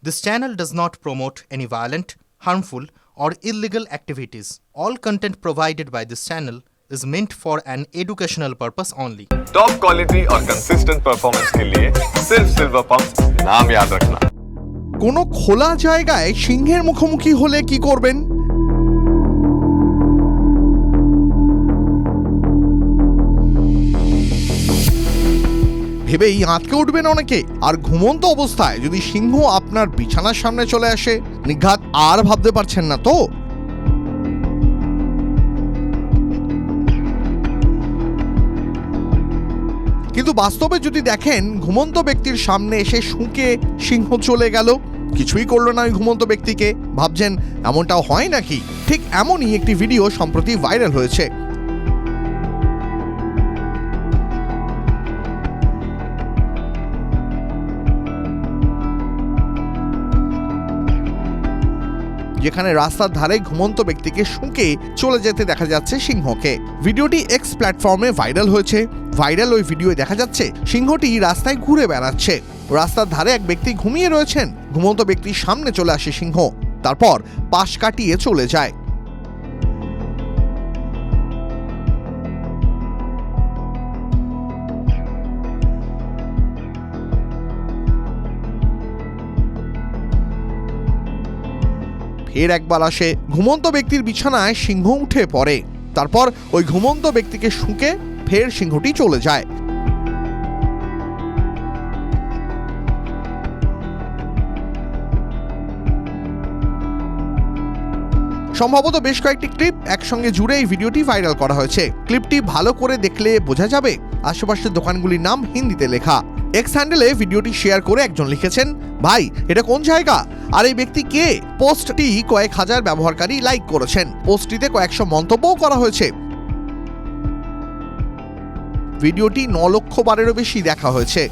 This channel does not promote any violent, harmful, or illegal activities. All content provided by this channel is meant for an educational purpose only. Top quality और consistent performance के लिए सिर्फ silver pump नाम याद रखना। কোনো খোলা জায়গায় সিংহের মুখোমুখি হলে কি করবেন? ভেবেই আঁতকে উঠবেন অনেকে। আর ঘুমন্ত অবস্থায় যদি সিংহ আপনার বিছানার সামনে চলে আসে, নিঘাত আর ভাবতে পারছেন না তো? কিন্তু বাস্তবে যদি দেখেন ঘুমন্ত ব্যক্তির সামনে এসে শুঁকে সিংহ চলে গেল, কিছুই করলো না ওই ঘুমন্ত ব্যক্তিকে, ভাবছেন এমনটাও হয় নাকি? ঠিক এমনই একটি ভিডিও সম্প্রতি ভাইরাল হয়েছে। যেখানে রাস্তার ধারে ঘুমন্ত ব্যক্তিকে শুঁকে চলে যেতে দেখা যাচ্ছে সিংহকে। ভিডিওটি এক্স প্ল্যাটফর্মে ভাইরাল হয়েছে। ভাইরাল ওই ভিডিওয়ে দেখা যাচ্ছে সিংহটি রাস্তায় ঘুরে বেড়াচ্ছে। রাস্তার ধারে এক ব্যক্তি ঘুমিয়ে রয়েছেন। ঘুমন্ত ব্যক্তির সামনে চলে আসে সিংহ, তারপর পাশ কাটিয়ে চলে যায়। ফের একবার আসে, ঘুমন্ত ব্যক্তির বিছানায় সিংহ উঠে পড়ে। তারপর ওই ঘুমন্ত ব্যক্তিকে শুঁকে ফের সিংহটি চলে যায়। সম্ভবত বেশ কয়েকটি ক্লিপ একসঙ্গে জুড়ে এই ভিডিওটি ভাইরাল করা হয়েছে। ক্লিপটি ভালো করে দেখলে বোঝা যাবে আশেপাশের দোকানগুলির নাম হিন্দিতে লেখা। এক্স হ্যান্ডেলে ভিডিওটি শেয়ার করে একজন লিখেছেন, ভাই এটা কোন জায়গা আর এই ব্যক্তি কে? পোস্টটি কয়েক হাজার ব্যবহারকারী লাইক করেছেন। পোস্টটিতে কয়েকশো মন্তব্যও করা হয়েছে। ভিডিওটি 9 লক্ষ বারেরও বেশি দেখা হয়েছে।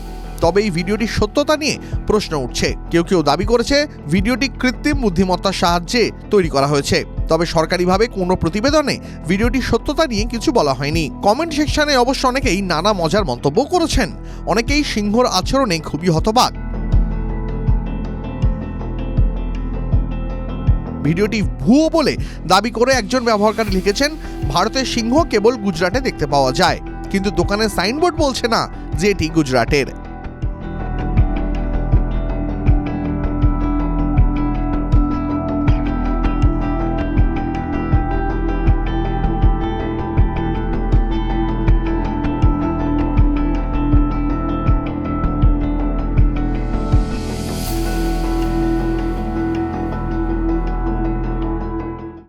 তবে এই ভিডিওটির সত্যতা নিয়ে প্রশ্ন উঠছে। কেউ কেউ দাবি করেছে ভিডিওটি কৃত্রিম বুদ্ধিমত্তার সাহায্যে তৈরি করা হয়েছে। তবে সরকারিভাবে কোনো প্রতিবেদনে ভিডিওটির সত্যতা নিয়ে কিছু বলা হয়নি। কমেন্ট সেকশনে অবশ্য অনেকেই নানা মজার মন্তব্য করেছেন। অনেকেই সিংহর আচরণে খুবই হতবাক। ভিডিওটি ভুয়ো বলে দাবি করে একজন ব্যবহারকারী লিখেছেন, ভারতের সিংহ কেবল গুজরাটে দেখতে পাওয়া যায়, কিন্তু দোকানের সাইনবোর্ড বলছে না যে এটি গুজরাটের।